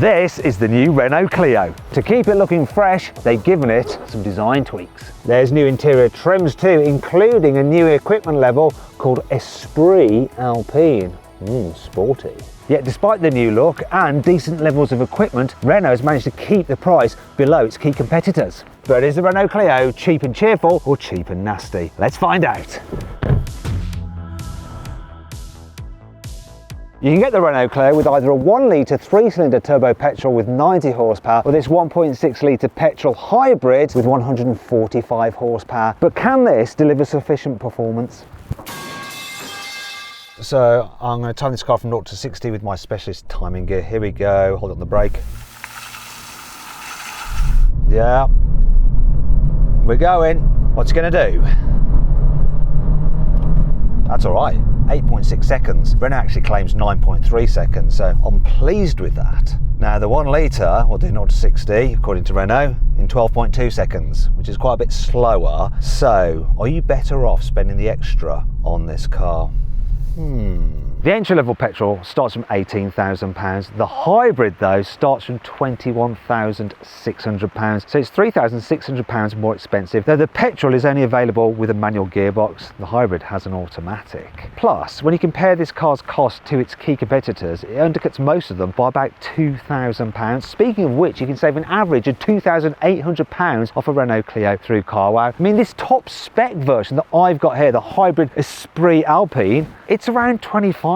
This is the new Renault Clio. To keep it looking fresh, they've given it some design tweaks. There's new interior trims too, including a new equipment level called Esprit Alpine. Sporty. Yet despite the new look and decent levels of equipment, Renault has managed to keep the price below its key competitors. But is the Renault Clio cheap and cheerful or cheap and nasty? Let's find out. You can get the Renault Clio with either a 1 litre 3-cylinder turbo petrol with 90 horsepower or this 1.6 litre petrol hybrid with 145 horsepower. But can this deliver sufficient performance? So I'm going to time this car from 0 to 60 with my specialist timing gear. Here we go, hold on the brake. Yeah, we're going. What's it going to do? That's all right, 8.6 seconds. Renault actually claims 9.3 seconds, so I'm pleased with that. Now the 1 litre will do 0 to 60, according to Renault, in 12.2 seconds, which is quite a bit slower. So, are you better off spending the extra on this car? The entry-level petrol starts from £18,000. The hybrid, though, starts from £21,600. So it's £3,600 more expensive, though the petrol is only available with a manual gearbox. The hybrid has an automatic. Plus, when you compare this car's cost to its key competitors, it undercuts most of them by about £2,000. Speaking of which, you can save an average of £2,800 off a Renault Clio through carwow. I mean, this top spec version that I've got here, the hybrid Esprit Alpine, it's around £25,000.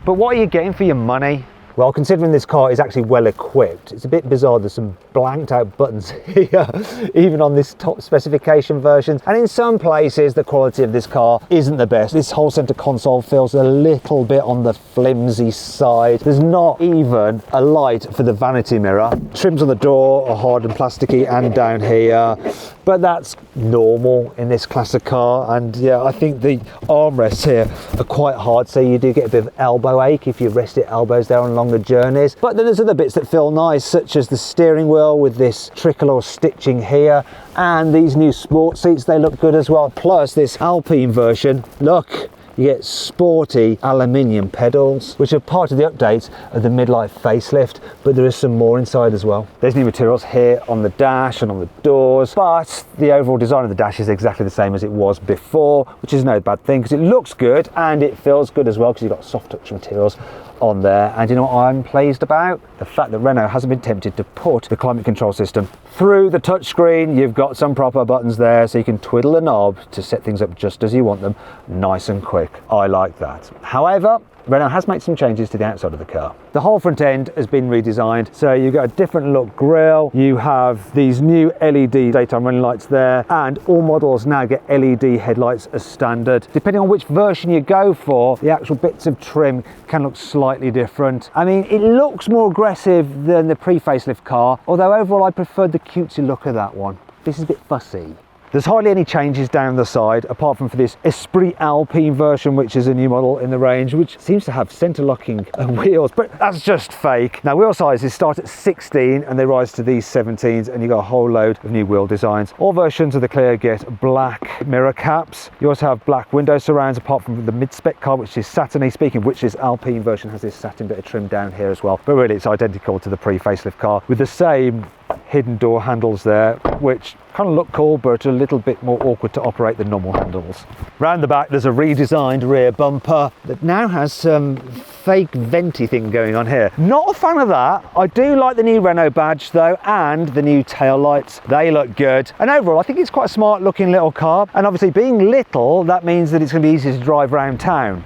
But what are you getting for your money? Well, considering this car is actually well equipped, it's a bit bizarre there's some blanked out buttons here, even on this top specification version. And in some places, the quality of this car isn't the best. This whole center console feels a little bit on the flimsy side. There's not even a light for the vanity mirror. Trims on the door are hard and plasticky and down here, but that's normal in this class of car. And yeah, I think the armrests here are quite hard, so you do get a bit of elbow ache if you rest your elbows there on longer journeys. But then there's other bits that feel nice, such as the steering wheel with this tricolor stitching here, and these new sport seats, they look good as well. Plus this Alpine version, look, you get sporty aluminium pedals, which are part of the updates of the midlife facelift, but there is some more inside as well. There's new materials here on the dash and on the doors, but the overall design of the dash is exactly the same as it was before, which is no bad thing because it looks good and it feels good as well because you've got soft touch materials on there. And you know what I'm pleased about? The fact that Renault hasn't been tempted to put the climate control system through the touchscreen. You've got some proper buttons there so you can twiddle the knob to set things up just as you want them, nice and quick. I like that. However, Renault has made some changes to the outside of the car. The whole front end has been redesigned, so you've got a different look grille, you have these new LED daytime running lights there, and all models now get LED headlights as standard. Depending on which version you go for, the actual bits of trim can look slightly different. I mean, it looks more aggressive than the pre-facelift car, although overall I preferred the cutesy look of that one. This is a bit fussy. There's hardly any changes down the side, apart from for this Esprit Alpine version, which is a new model in the range, which seems to have center locking wheels, but that's just fake. Now, wheel sizes start at 16 and they rise to these 17s, and you got a whole load of new wheel designs. All versions of the Clio get black mirror caps. You also have black window surrounds, apart from the mid-spec car, which is satiny. Speaking of which, this Alpine version has this satin bit of trim down here as well. But really, it's identical to the pre-facelift car with the same hidden door handles there, which kind of look cool but a little bit more awkward to operate than normal handles. Round the back there's a redesigned rear bumper that now has some fake venti thing going on here. Not a fan of that. I do like the new Renault badge though, and the new tail lights. They look good, and overall I think it's quite a smart looking little car, and obviously being little, that means that it's going to be easy to drive around town,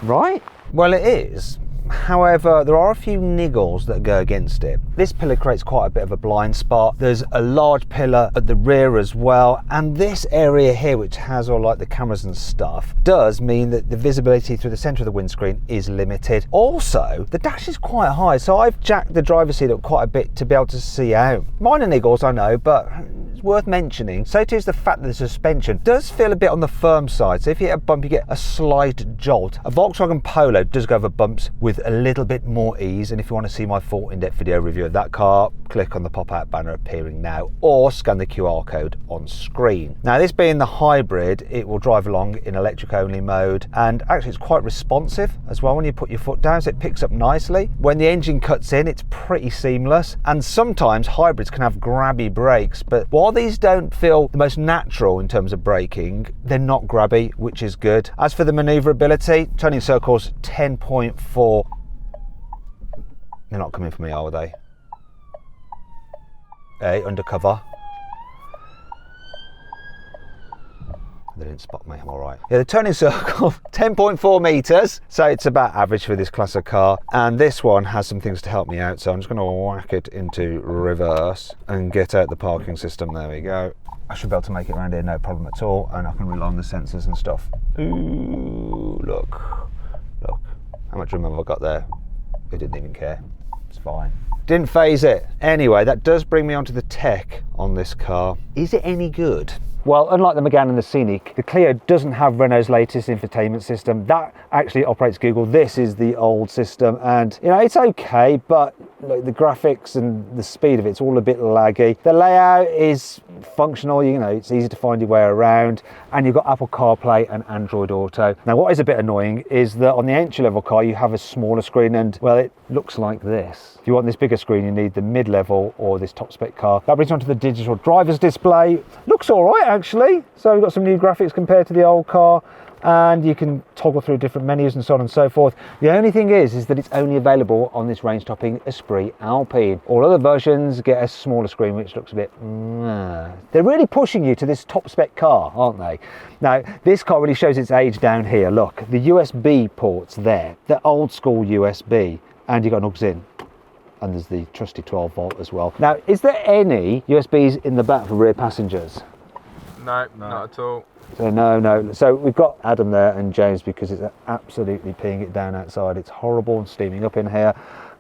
right? Well, it is. However, there are a few niggles that go against it. This pillar creates quite a bit of a blind spot. There's a large pillar at the rear as well, and this area here, which has all like the cameras and stuff, does mean that the visibility through the centre of the windscreen is limited. Also, the dash is quite high, so I've jacked the driver's seat up quite a bit to be able to see out. Minor niggles, I know, but it's worth mentioning. So too is the fact that the suspension does feel a bit on the firm side, so if you hit a bump you get a slight jolt. A Volkswagen Polo does go over bumps with with a little bit more ease. And if you want to see my full in-depth video review of that car, click on the pop-out banner appearing now or scan the QR code on screen. Now, this being the hybrid, it will drive along in electric only mode, and actually it's quite responsive as well when you put your foot down, so it picks up nicely. When the engine cuts in, it's pretty seamless, and sometimes hybrids can have grabby brakes, but while these don't feel the most natural in terms of braking, they're not grabby, which is good. As for the maneuverability, turning circles 10.4. They're not coming for me, are they? Hey, undercover. They didn't spot me, I'm all right. Yeah, the turning circle, 10.4 meters, so it's about average for this class of car. And this one has some things to help me out, so I'm just gonna whack it into reverse and get out the parking system. There we go. I should be able to make it around here, no problem at all, and I can rely on the sensors and stuff. Ooh, look. How much room have I got there? It didn't even care, it's fine. Didn't phase it. Anyway, that does bring me onto the tech on this car. Is it any good? Well, unlike the Megane and the Scenic, the Clio doesn't have Renault's latest infotainment system. That actually operates Google. This is the old system, and you know, it's okay, but look, the graphics and the speed of it's all a bit laggy. The layout is functional, you know, it's easy to find your way around, and you've got Apple CarPlay and Android Auto. Now, what is a bit annoying is that on the entry-level car, you have a smaller screen, and well, it looks like this. If you want this bigger screen, you need the mid-level or this top-spec car. That brings you onto the digital driver's display. Looks all right, actually. So we've got some new graphics compared to the old car, and you can toggle through different menus and so on and so forth. The only thing is that it's only available on this range-topping Esprit Alpine. All other versions get a smaller screen, which looks a bit... They're really pushing you to this top-spec car, aren't they? Now, this car really shows its age down here. Look, the USB ports there, the old-school USB, and you've got an aux in. And there's the trusty 12 volt as well. Now, is there any USBs in the back for rear passengers? No, not at all. So no. So we've got Adam there and James because it's absolutely peeing it down outside. It's horrible and steaming up in here.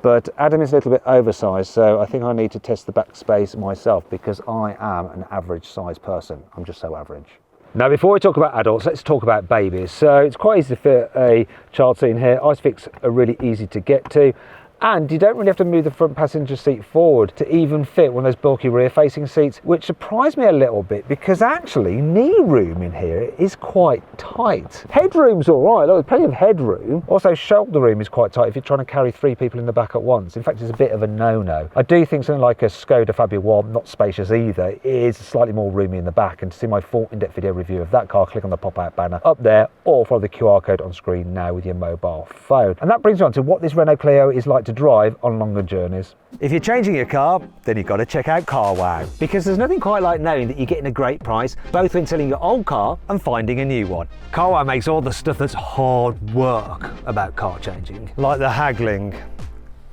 But Adam is a little bit oversized, so I think I need to test the back space myself because I am an average size person. I'm just so average. Now, before we talk about adults, let's talk about babies. So it's quite easy to fit a child seat in here. ISOFIX are really easy to get to. And you don't really have to move the front passenger seat forward to even fit one of those bulky rear-facing seats, which surprised me a little bit because actually knee room in here is quite tight. Headroom's all right, there's plenty of headroom. Also, shoulder room is quite tight if you're trying to carry 3 people in the back at once. In fact, it's a bit of a no-no. I do think something like a Skoda Fabia, while not spacious either, is slightly more roomy in the back. And to see my full in-depth video review of that car, click on the pop-out banner up there or follow the QR code on screen now with your mobile phone. And that brings me on to what this Renault Clio is like to drive on longer journeys. If you're changing your car, then you've got to check out carwow, because there's nothing quite like knowing that you're getting a great price both when selling your old car and finding a new one. Carwow makes all the stuff that's hard work about car changing, like the haggling,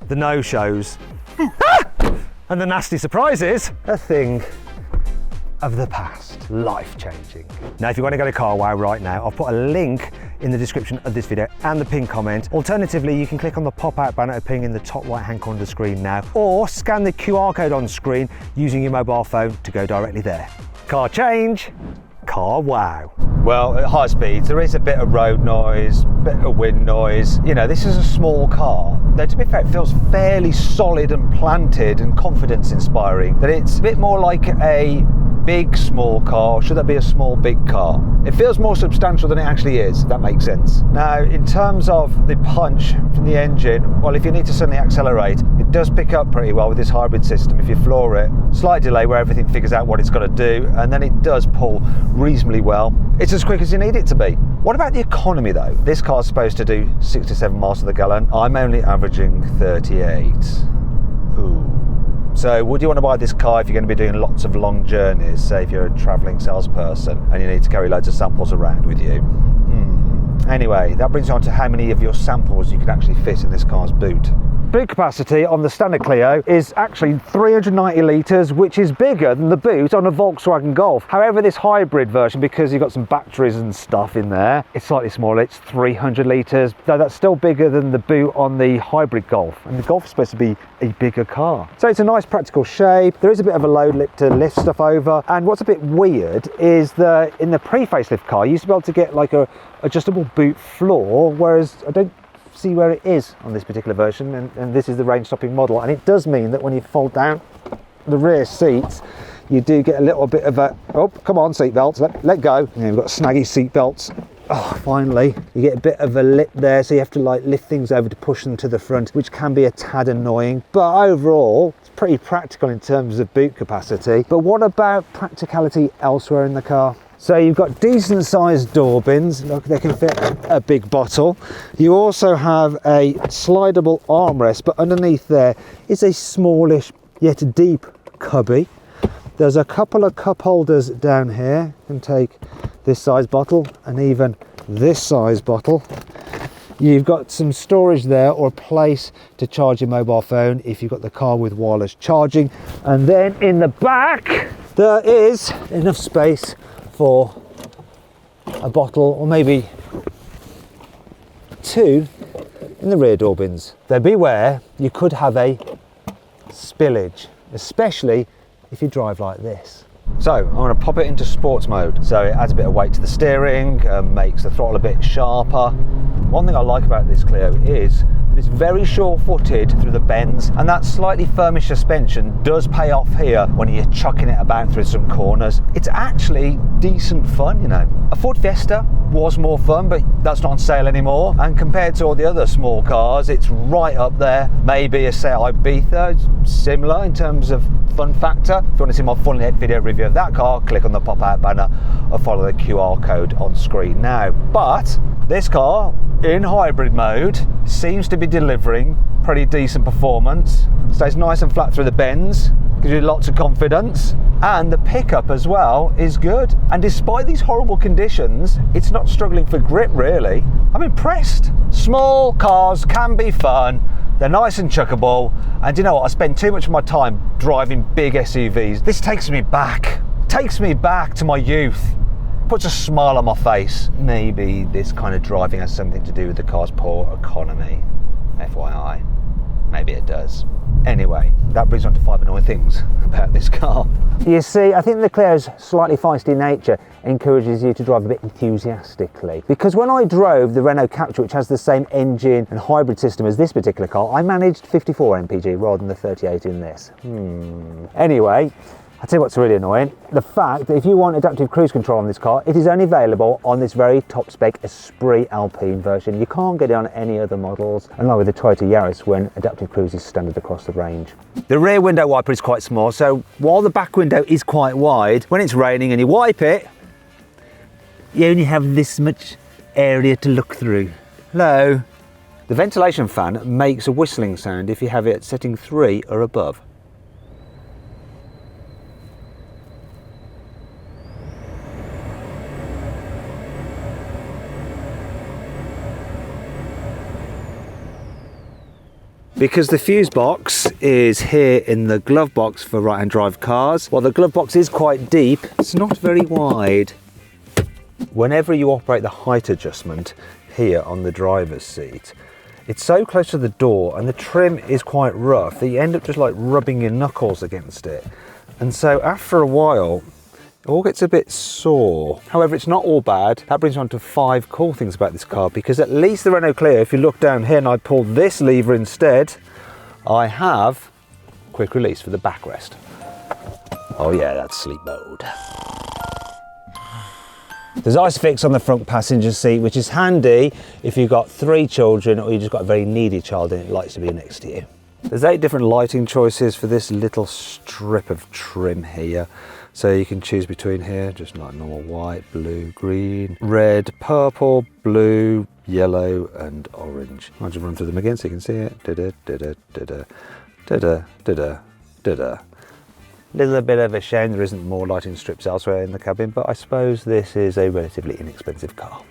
the no-shows, and the nasty surprises, a thing of the past, life-changing. Now, if you want to go to carwow right now, I'll put a link in the description of this video and the pinned comment. Alternatively, you can click on the pop-out banner appearing in the top right-hand corner of the screen now, or scan the QR code on screen using your mobile phone to go directly there. Car change, carwow. Well, at high speeds, there is a bit of road noise, a bit of wind noise. You know, this is a small car. Though, to be fair, it feels fairly solid and planted and confidence-inspiring. That it's a bit more like a big small car, or should that be a small big car? It feels more substantial than it actually is, if that makes sense. Now, in terms of the punch from the engine, well, if you need to suddenly accelerate, it does pick up pretty well with this hybrid system if you floor it. Slight delay where everything figures out what it's got to do, and then it does pull reasonably well. It's as quick as you need it to be. What about the economy though? This car's supposed to do 67 miles to the gallon. I'm only averaging 38. Ooh. So would you want to buy this car if you're going to be doing lots of long journeys, say if you're a travelling salesperson and you need to carry loads of samples around with you? Anyway, that brings you on to how many of your samples you could actually fit in this car's boot. Boot capacity on the standard Clio is actually 390 litres, which is bigger than the boot on a Volkswagen Golf. However, this hybrid version, because you've got some batteries and stuff in there, it's slightly smaller, it's 300 litres, though that's still bigger than the boot on the hybrid Golf. And the Golf is supposed to be a bigger car. So it's a nice practical shape. There is a bit of a load lip to lift stuff over. And what's a bit weird is that in the pre-facelift car, you used to be able to get like a adjustable boot floor, whereas I don't see where it is on this particular version, and this is the range stopping model, and it does mean that when you fold down the rear seats, you do get a little bit of a, oh, come on, seat belts, let go. And you've got snaggy seat belts. Oh, finally, you get a bit of a lip there, so you have to like lift things over to push them to the front, which can be a tad annoying, but overall it's pretty practical in terms of boot capacity. But what about practicality elsewhere in the car? So you've got decent sized door bins, look, they can fit a big bottle. You also have a slidable armrest, but underneath there is a smallish yet deep cubby. There's a couple of cup holders down here. You can take this size bottle and even this size bottle. You've got some storage there, or a place to charge your mobile phone if you've got the car with wireless charging. And then in the back, there is enough space for a bottle, or maybe two in the rear door bins. Though beware, you could have a spillage, especially if you drive like this. So I'm going to pop it into sports mode, so it adds a bit of weight to the steering, makes the throttle a bit sharper. One thing I like about this Clio is that it's very sure-footed through the bends, and that slightly firmish suspension does pay off here when you're chucking it about through some corners. It's actually decent fun, you know. A Ford Fiesta was more fun, but that's not on sale anymore, and compared to all the other small cars, it's right up there. Maybe a Seat Ibiza, similar in terms of fun factor. If you want to see my full video review of that car, click on the pop-out banner or follow the QR code on screen now. But this car in hybrid mode seems to be delivering pretty decent performance. Stays nice and flat through the bends, gives you lots of confidence, and the pickup as well is good. And despite these horrible conditions, it's not struggling for grip really. I'm impressed. Small cars can be fun. They're nice and chuckable, and you know what, I spend too much of my time driving big SUVs. This takes me back to my youth, puts a smile on my face. Maybe this kind of driving has something to do with the car's poor economy, FYI. Maybe it does. Anyway, that brings on to 5 annoying things about this car. You see, I think the Clio's slightly feisty nature encourages you to drive a bit enthusiastically. Because when I drove the Renault Captur, which has the same engine and hybrid system as this particular car, I managed 54 mpg rather than the 38 in this. Anyway, I'll tell you what's really annoying. The fact that if you want adaptive cruise control on this car, it is only available on this very top spec Esprit Alpine version. You can't get it on any other models, unlike with the Toyota Yaris when adaptive cruise is standard across the range. The rear window wiper is quite small, so while the back window is quite wide, when it's raining and you wipe it, you only have this much area to look through. Hello. The ventilation fan makes a whistling sound if you have it at setting 3 or above. Because the fuse box is here in the glove box for right-hand drive cars, while the glove box is quite deep, it's not very wide. Whenever you operate the height adjustment here on the driver's seat, it's so close to the door and the trim is quite rough that you end up just like rubbing your knuckles against it. And so after a while, it all gets a bit sore. However, it's not all bad. That brings me on to 5 cool things about this car, because at least the Renault Clio, if you look down here and I pull this lever instead, I have quick release for the backrest. Oh yeah, that's sleep mode. There's ISOFIX on the front passenger seat, which is handy if you've got 3 children or you've just got a very needy child and it likes to be next to you. There's 8 different lighting choices for this little strip of trim here. So you can choose between here, just like normal white, blue, green, red, purple, blue, yellow, and orange. I'll just run through them again so you can see it. Da-da, da-da, da-da, da-da, da-da, da-da. Little bit of a shame there isn't more lighting strips elsewhere in the cabin, but I suppose this is a relatively inexpensive car.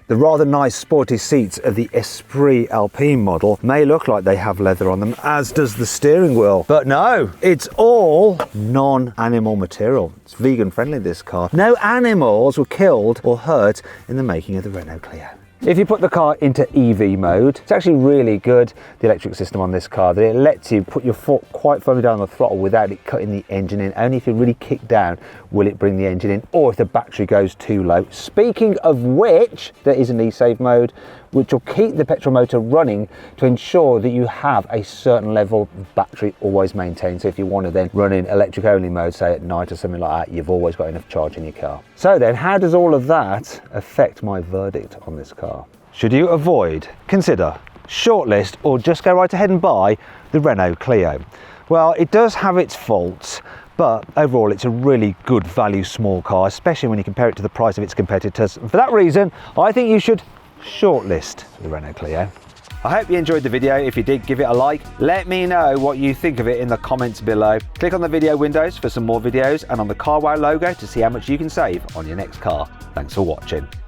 The rather nice sporty seats of the Esprit Alpine model may look like they have leather on them, as does the steering wheel. But no, it's all non-animal material. It's vegan friendly, this car. No animals were killed or hurt in the making of the Renault Clio. If you put the car into EV mode, it's actually really good, the electric system on this car, that it lets you put your foot quite firmly down on the throttle without it cutting the engine in. Only if you really kick down will it bring the engine in, or if the battery goes too low. Speaking of which, there is an e-save mode, which will keep the petrol motor running to ensure that you have a certain level of battery always maintained. So if you want to then run in electric only mode, say at night or something like that, you've always got enough charge in your car. So then how does all of that affect my verdict on this car? Should you avoid, consider, shortlist, or just go right ahead and buy the Renault Clio? Well, it does have its faults, but overall it's a really good value small car, especially when you compare it to the price of its competitors. And for that reason, I think you should shortlist the Renault Clio. I hope you enjoyed the video. If you did, give it a like. Let me know what you think of it in the comments below. Click on the video windows for some more videos and on the CarWow logo to see how much you can save on your next car. Thanks for watching.